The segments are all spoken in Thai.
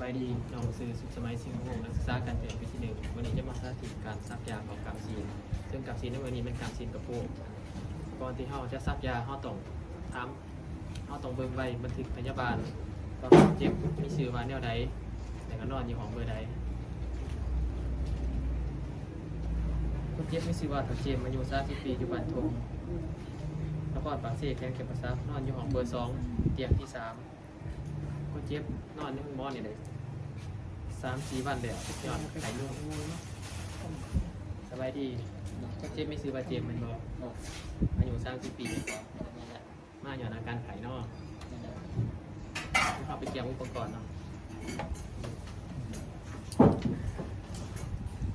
บายดีน้องซื้อสุขสมัยสิงห์วงศ์นักศึกษาการแพทย์ปีที่ 1วันนี้จะมาสาธิตการซักยาของกางซีนซึ่งกางซีนในวันนี้เป็นกางซีนกระโปงก่อนที่เราจะซักยาเราต้องเบิ่งใบบันทึกพยาบาลว่าคนเจ็บมีชื่อว่าแนวใดแต่ก็นอนอยู่ห้องเบอร์ใดคนเจ็บมีชื่อว่าเจมส์อายุ30 ปีอยู่บ้านทงนครปากเสแข้งเก็บประซักนอนอยู่ห้องเบอร์ 2เตียงที่ 3คนเจ็บนอนในห้องหมอนี่เลย3-4 วันแล้วยอดไข่นุ่มสบายดีคนเจ็บไม่ซื้อว่าเจมส์มันบอกอายุ30 ปีมาหย่อนอาการไข่นอกเอาไปเกี่ยวอุปกรณ์เนาะ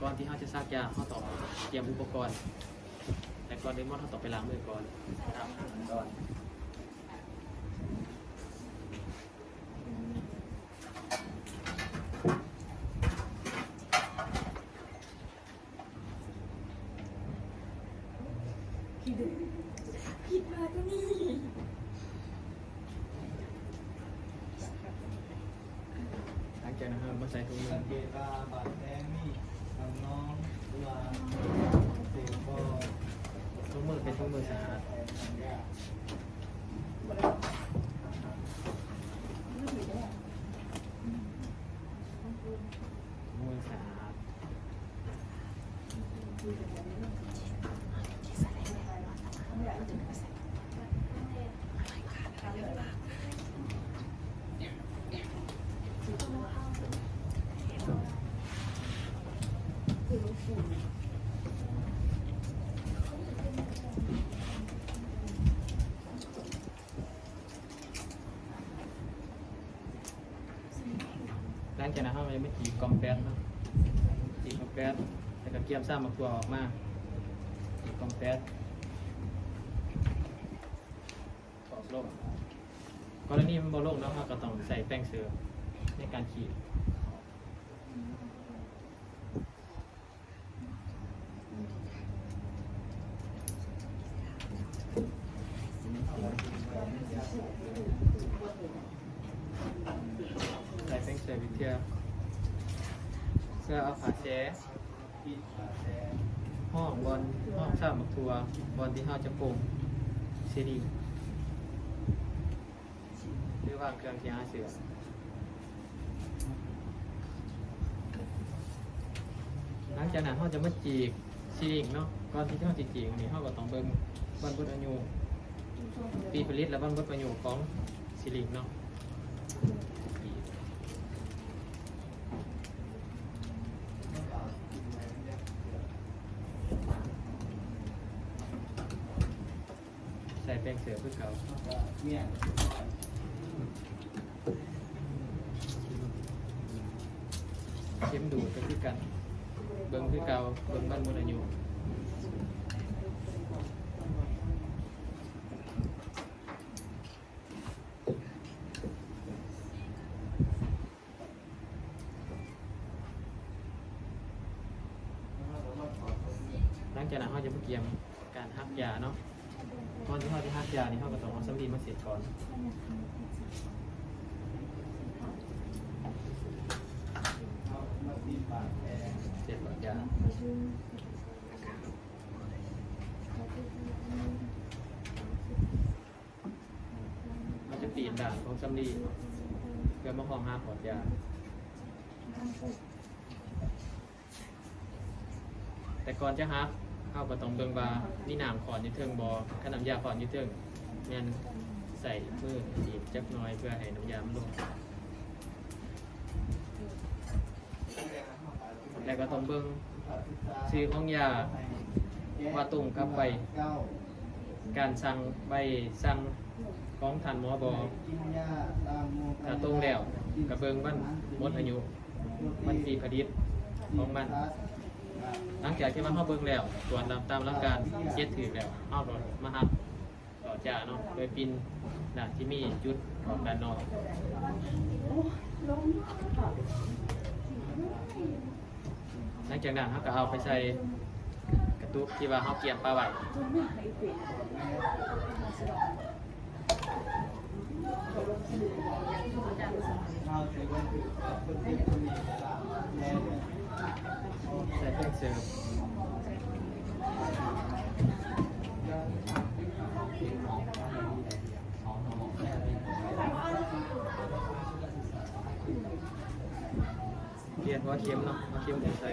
ก่อนที่เขาจะซักยาเขาต้องเตรียมอุปกรณ์แต่ก่อนเริ่มเขาต้องไปล้างมือก่อนล้างมือก่อนผิดมาก็นี่หลังจากนั้นเราใส่ถุงมือ สังเกตว่าบาดแผลมีทางน้องหรือว่าเสียงก็ ถุงมือเป็นถุงมือสะอาดมือสะอาดหลังจากนั้นเราจะไม่จีบกอมแป๊ดเนาะจีบกอมแป๊ดแต่ก็เกียมซ้ำมาตัวออกมาจีบกอมแป๊ดตอกลงกรณีมันบอลงเนาะเราก็ต้องใส่แป้งเสือในการขีดใส่แป้งเสือวิเทียเสื้อเอาผ้าแช่ห้องบอลห้องซ้ำมาตัวบอลที่เราจะปรุงซีดีหรือว่าเครื่องที่หาเสือหลังจากนั้นเราจะมาจีกซีดิงเนาะก่อนที่เราจะจีกนี่เราก็ต้องเบิ่งบรรพุอายุปีผลิตและบรรพุอายุของซีดิงเนาะใส่แป้งเสือเพื่อเก่า เนี่ย เข้มดูดก็คือกันเบิ่งคือเก่าเบิ่งบ้านบนอายุหลังจากนั้นเราจะมาเกี่ยมการฮักยาเนาะก่อนที่เราจะฮักยานี่เราก็ต้องเอาสำลีมาเสร็จก่อนเสร็จหลอดยาเราจะปีนด่านของสำลีเพื่อมาห้องห้าหอดยาแต่ก่อนจะฮักเข้าก็ต้องเบิ่งว่ามีน้ำขอนอยู่เทิงบ่ถ้าน้ำยาขอนอยู่เทิงแม่นใส่มือจีบจักหน้อยเพื่อให้น้ำยามันลงแล้วก็ต้องเบิ่งชื่อของยาว่าตรงกับใบการสั่งใบสั่งของท่านหมอบ่ถ้าตรงแล้วก็เบิ่งวันหมดอายุวันปีผลิตของมันหลังจากที่มันเข้าเบิ่งแล้วตรวจตามหลักการเช็ดถือแล้วเอารถมาหักต่อจ่าเนาะโดยปินด่านที่มีจุดของด้านนอกหลังจากนั้นเขาก็เอาไปใส่กระตุกที่ว่าเขาเกี่ยมปลาไหว เอาถือว่าเป็น คนที่คนนี้จะรับแน่เลย ใส่เครื่องเสริมเปลี่ยนหัวเข็มเนาะหัวเข็มผมใส่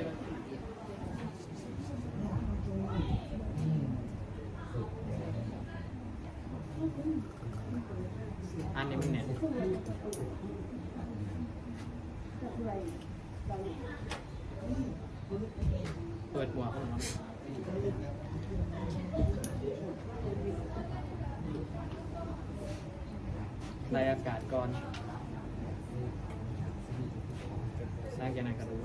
อันนี้มันเนี่ยเปิดหัวเข้ามาไล่อากาศก่อนสร้างแกนันกระดูก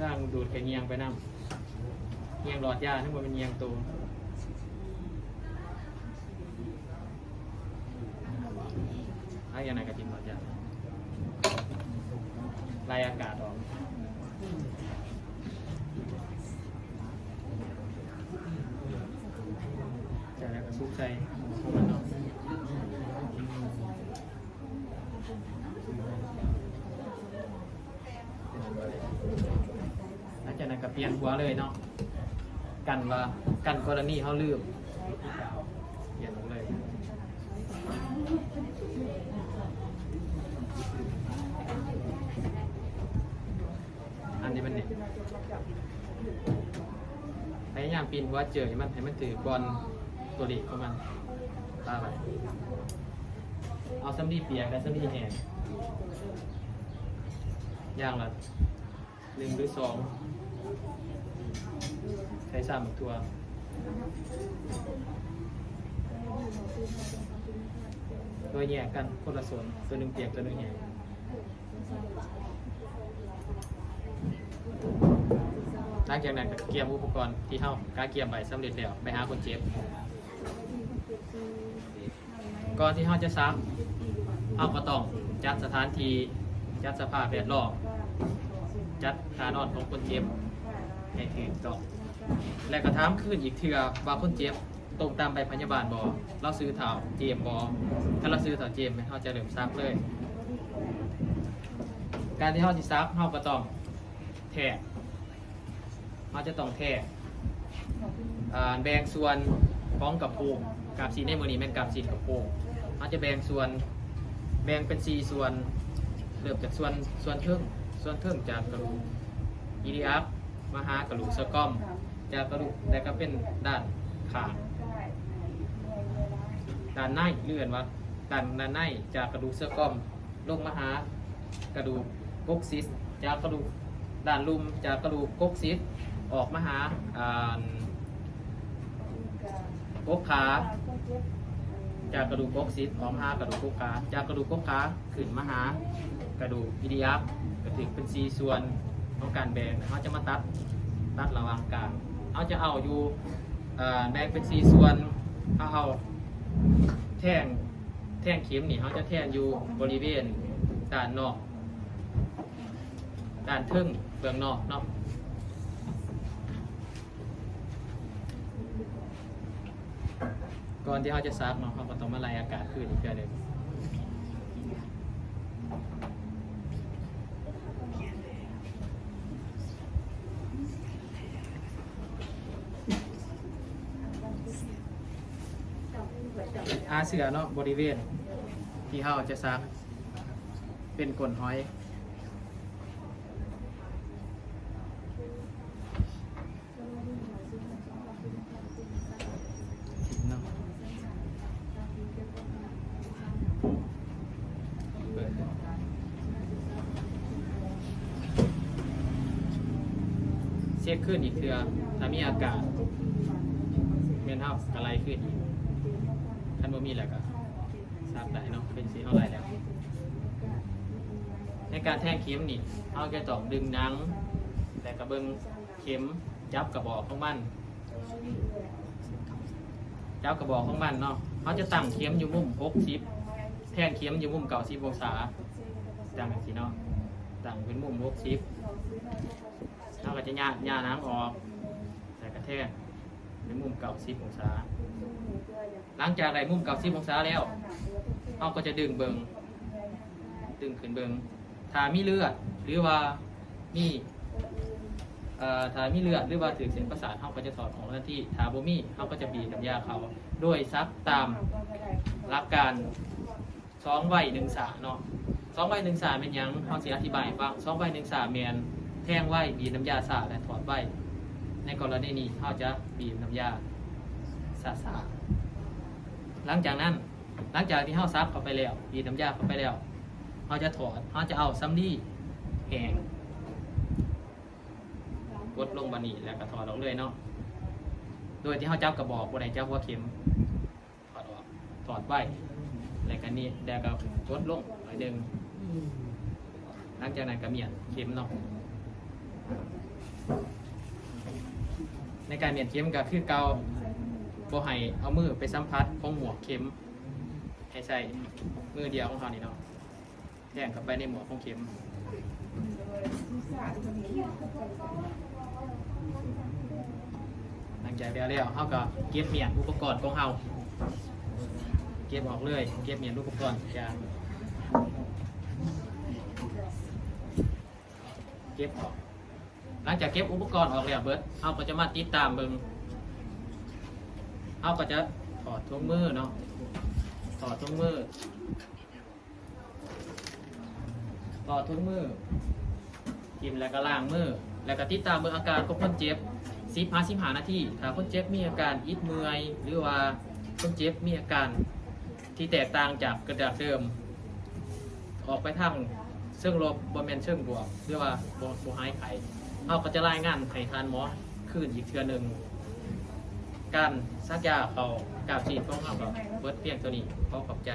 ร่างดูดแกเงียงไปน้ำเงียงหลอดยาทั้งหมดเป็นเงียงตัวไอ้ยังไงกระติมหลอดยาไล่อากาศออกจะแล้วก็ซุกใส่พวกมันเนาะหลังจากนั้นก็เปลี่ยนหัวเลยเนาะกันกรณีเขาลืมเปลี่ยนเลย อันนี้มันเนี่ยพยายามปีนหัวเจอให้มันถือบอลตัวเล็กของมันตาไปเอาซ้ำดีเปียกและซ้ำดีแห้งย่างละ1 หรือ 2ใช้3หมึกตัวตัวแยกกันคนละส่วนตัวหนึ่งเปียกตัวหนึ่งแห้งหลังจากนั้นก็เกียมอุปกรณ์ที่เท่ากาเกียมใบสำเร็จแล้วไปหาคนเจ็บก่อนที่เขาจะซักเขาก็ต้องจัดสถานที่จัดสภาพแวดล้อมจัดท่านอนของคนเจ็บให้ถูกต้องและกระทำขึ้นอีกเทื่อว่าคนเจ็บตรงตามใบพยาบาลบอเราซื้อเถาเจมบอถ้าเราซื้อเถาเจมเขาจะเริ่มซักเลยการที่เขาจะซักเขาก็ต้องแทกเขาจะต้องแทกแบ่งส่วนของกระโปรงกาบซีนในมือนี้เป็นกาบซีนกระโปรงเขาจะแบ่งส่วนแบ่งเป็น4 ส่วนเริ่มจากส่วนเทิงจากกระดูกอีลิอัสมาหากระดูกสะก้อมจากกระดูกแต่ก็เป็นด้านขาด้านในเลื่อนว่าด้านในจากกระดูกสะก้อมลงมาหากระดูกกกซิสจากกระดูกด้านลุ่มจากกระดูกกกซิสออกมาหากกขาจากกระดูกกกซิสออกมาหากระดูกกกขาจากกระดูกกกขาขึ้นมาหากระดูกอีลิอัสก็ถึงเป็น4 ส่วนของการแบ่งเขาจะมาตัดระหว่างกลางเขาจะเอาอยู่แบ่งเป็น4 ส่วนเอาแท่งเข็มนี่เขาจะแท่งอยู่บริเวณด้านนอกด้านทึ่งเบื้องนอกเนาะก่อนที่เขาจะซักเนาะเขาก็ต้องมาไล่อากาศขึ้นอีกเพื่อเดิมเสือเนาะบริเวณที่เขาจะซักเป็นก้นหอยเนาะเปิดเช็คขึ้นอีกเทื่อถ้ามีอากาศเมนเท่าอะไรขึ้นอีกท่านบ่มีแล้วก็ทราบได้เนาะเป็นสีเท่าไรแล้วในการแทงเข็มนี่เอาแค่ต้องดึงหนังแต่กระเบื้องเข็มจับกระบอกของมันเนาะเขาจะตั้งเข็มอยู่มุม60แทงเข็มอยู่มุม90 องศาจังสิเนาะตั้งเป็นมุม60เราก็จะย่าหนังออกแต่กระแทก ในมุม90องศาหลังจากได้มุม90องศาแล้วเราก็จะดึงเบิงดึงขึ้นเบิงถ้ามีเลือดหรือว่ามีถ้ามีเลือดหรือว่าถือเส้นประสาทเราก็จะถอดออกทันทีถ้าบ่มีเราก็จะบีบน้ำยาเขาโดยซักตามหลักการ2ไว้1สาเนาะ2ไว้1สาเป็นหยังเราสิอธิบายให้ฟัง2ไว้1สาแม่นแท่งไว้บีบน้ำยาสาและถอดไว้ในกรณีนี้เราจะบีบน้ำยาสาหลังจากนั้นหลังจากที่เราซักเข้าไปแล้วบีบน้ำยาเข้าไปแล้วเราจะถอดเราจะเอาสำลีแห้งกดลงบานี่แล้วก็ถอดออกเลยเนาะโดยที่เราจับกระบอกบนไหนจับหัวเข็มถอดออกถอดไว้แล้วก็นี่แล้วก็กดลงหน่อยหนึ่งหลังจากนั้นก็เมียนเข็มเนาะในการเมียนเข็มก็คือเกาบ่ให้เอามือไปสัมผัสของหมวกเข็มให้ใส่มือเดียวของเขานี่เนาะแทงเข้าไปในหมวกของเข็มหลังจากแล้วเขาก็เก็บเมียนอุปกรณ์ของเขาเก็บออกเลยเก็บเมียนอุปกรณ์อย่างเก็บออกหลังจากเก็บอุปกรณ์ออกแล้วเบิดเขาก็จะมาติดตามเบิ่งเขาก็จะถอดถุงมือเนาะถอดถุงมือกินแล้วก็ล้างมือแล้วก็ติดตามเบิ่งอาการของคนเจ็บ15นาทีถ้าคนเจ็บมีอาการอิดเมื่อยหรือว่าคนเจ็บมีอาการที่แตกต่างจากกระดาษเดิมออกไปทางเชิงลบบแม่นเชิงบวกหรือว่าบ่หายไข้เราก็จะรายงานให้ทานหมอคืนอีกเทื่อนึงการซักยาเขากาบฉีดของเราก็เบิดเพียงตัวนี้ขอขอบใจ